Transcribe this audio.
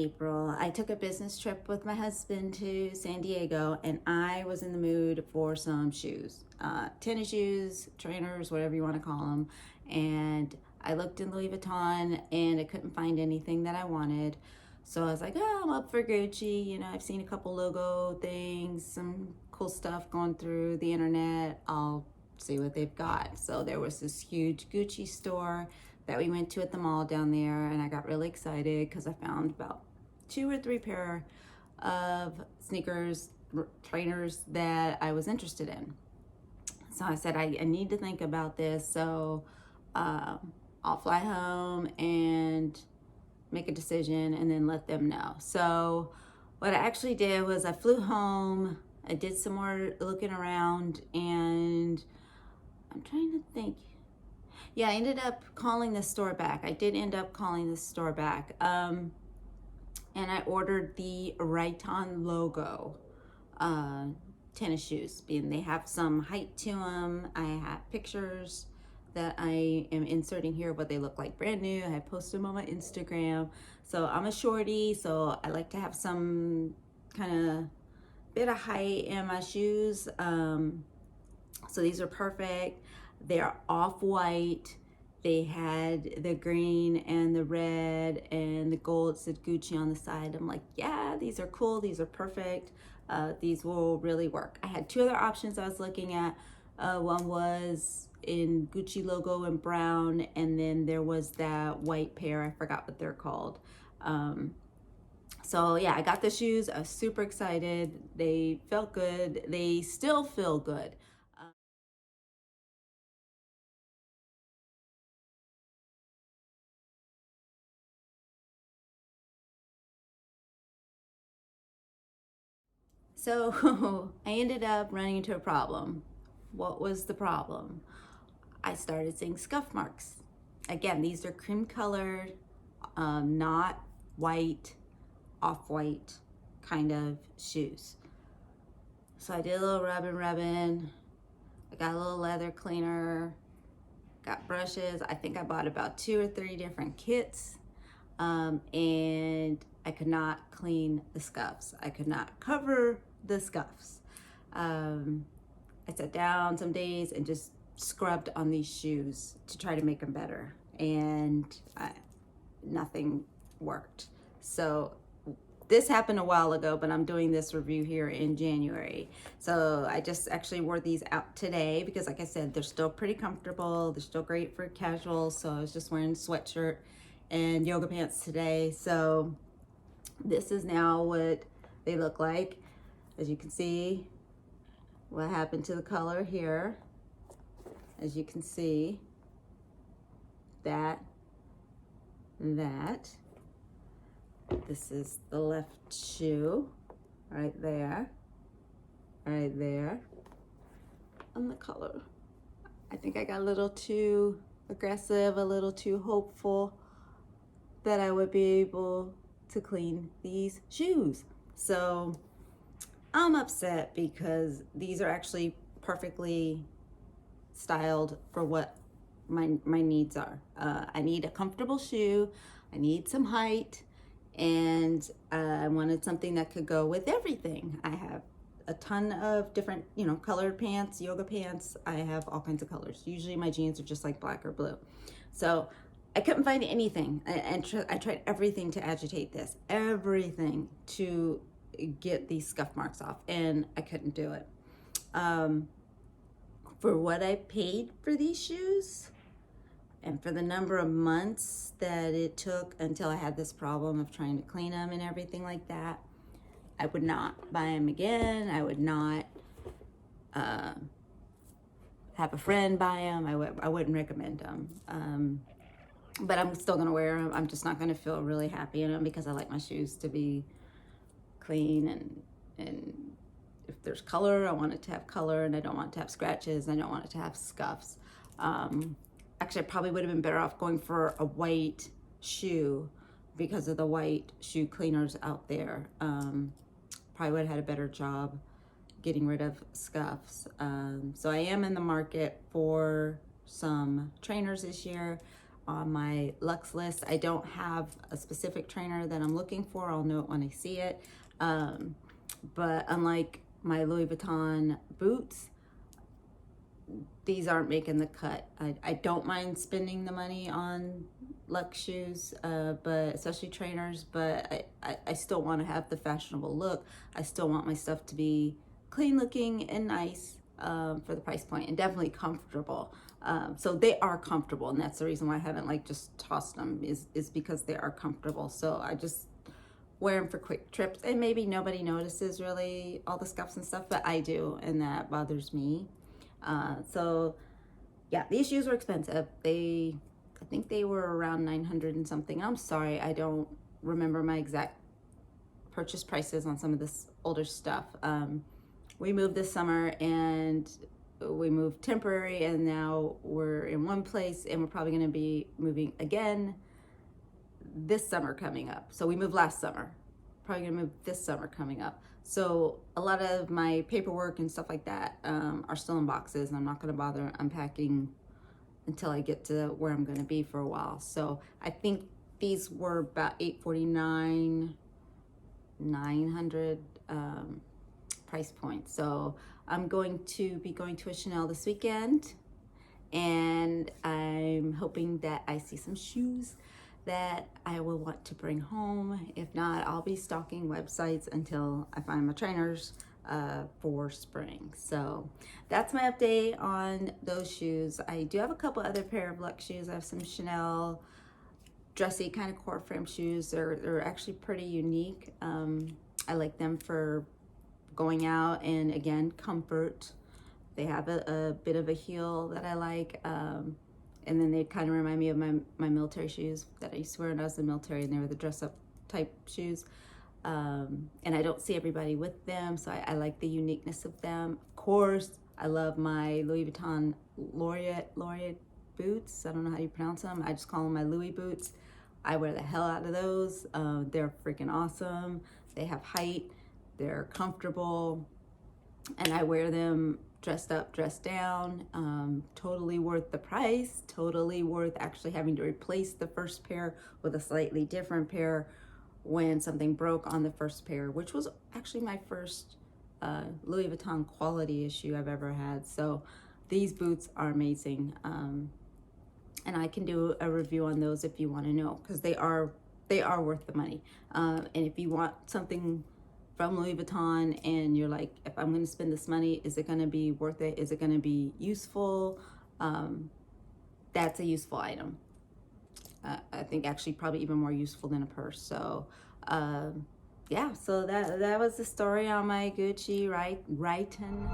April, I took a business trip with my husband to San Diego, and I was in the mood for some shoes, tennis shoes, trainers, whatever you want to call them. And I looked in Louis Vuitton and I couldn't find anything that I wanted. So I was like, oh, I'm up for Gucci. You know, I've seen a couple logo things, some cool stuff going through the internet. I'll see what they've got. So there was this huge Gucci store that we went to at the mall down there, and I got really excited because I found about 2 or 3 pair of sneakers, trainers that I was interested in. So I said, I need to think about this. So I'll fly home and make a decision and then let them know. So what I actually did was I flew home, I did some more looking around, and I'm trying to think. Yeah, I ended up calling the store back. I did end up calling the store back. And I ordered the Rayton logo tennis shoes, being they have some height to them. I have pictures that I am inserting here, what they look like brand new. I posted them on my Instagram. So I'm a shorty, so I like to have some kind of bit of height in my shoes. So these are perfect. They're off-white. They had the green and the red and the gold. It said Gucci on the side. I'm like, yeah, these are cool. These are perfect. These will really work. I had 2 other options I was looking at. One was in Gucci logo in brown, and then there was that white pair. I forgot what they're called. So yeah, I got the shoes. I was super excited. They felt good. They still feel good. So I ended up running into a problem. What was the problem? I started seeing scuff marks. Again, these are cream colored, not white, off-white kind of shoes. So I did a little rubbing. I got a little leather cleaner, got brushes. I think I bought about 2 or 3 different kits. And I could not clean the scuffs. I could not cover the scuffs. I sat down some days and just scrubbed on these shoes to try to make them better, and nothing worked. So this happened a while ago, but I'm doing this review here in January. So I just actually wore these out today because, like I said, they're still pretty comfortable. They're still great for casual. So I was just wearing a sweatshirt and yoga pants today. So this is now what they look like. As you can see, what happened to the color here. As you can see, that. This is the left shoe, right there, and the color. I think I got a little too aggressive, a little too hopeful that I would be able to clean these shoes. So I'm upset because these are actually perfectly styled for what my needs are. I need a comfortable shoe, I need some height, and I wanted something that could go with everything. I have a ton of different, colored pants, yoga pants. I have all kinds of colors. Usually my jeans are just like black or blue. So I couldn't find anything, and I tried everything to agitate this, everything to get these scuff marks off, and I couldn't do it. For what I paid for these shoes and for the number of months that it took until I had this problem of trying to clean them and everything like that, I would not buy them again. I would not have a friend buy them. I wouldn't recommend them. But I'm still gonna wear them. I'm just not gonna feel really happy in them because I like my shoes to be clean, and if there's color, I want it to have color, and I don't want it to have scratches. I don't want it to have scuffs. Actually, I probably would have been better off going for a white shoe because of the white shoe cleaners out there. Probably would have had a better job getting rid of scuffs. So I am in the market for some trainers this year. on my Lux list. I don't have a specific trainer that I'm looking for. I'll know it when I see it. But unlike my Louis Vuitton boots, these aren't making the cut. I don't mind spending the money on Lux shoes, but especially trainers, but I still want to have the fashionable look. I still want my stuff to be clean looking and nice for the price point, and definitely comfortable. So they are comfortable, and that's the reason why I haven't like just tossed them, is because they are comfortable. So I just wear them for quick trips, and maybe nobody notices really all the scuffs and stuff, but I do, and that bothers me. So yeah, these shoes were expensive. I think they were around 900 and something. I'm sorry, I don't remember my exact purchase prices on some of this older stuff. We moved this summer, and we moved temporary, and now we're in one place, and we're probably going to be moving again this summer coming up. So we moved last summer, probably going to move this summer coming up. So a lot of my paperwork and stuff like that are still in boxes, and I'm not going to bother unpacking until I get to where I'm going to be for a while. So I think these were about $849, $900 price point. So I'm going to be going to a Chanel this weekend, and I'm hoping that I see some shoes that I will want to bring home. If not, I'll be stalking websites until I find my trainers for spring. So that's my update on those shoes. I do have a couple other pair of Lux shoes. I have some Chanel dressy kind of core frame shoes. They're actually pretty unique. I like them for going out, and again, comfort. They have a bit of a heel that I like. And then they kind of remind me of my military shoes that I used to wear when I was in the military, and they were the dress-up type shoes. And I don't see everybody with them, so I like the uniqueness of them. Of course, I love my Louis Vuitton Laureate boots. I don't know how you pronounce them. I just call them my Louis boots. I wear the hell out of those. They're freaking awesome. They have height. They're comfortable. And I wear them dressed up, dressed down. Totally worth the price. Totally worth actually having to replace the first pair with a slightly different pair when something broke on the first pair, which was actually my first Louis Vuitton quality issue I've ever had. So these boots are amazing. And I can do a review on those if you want to know, because they are worth the money. And if you want something from Louis Vuitton and you're like, if I'm going to spend this money, is it going to be worth it? Is it going to be useful? That's a useful item. I think actually probably even more useful than a purse. So yeah, so that was the story on my Gucci Riton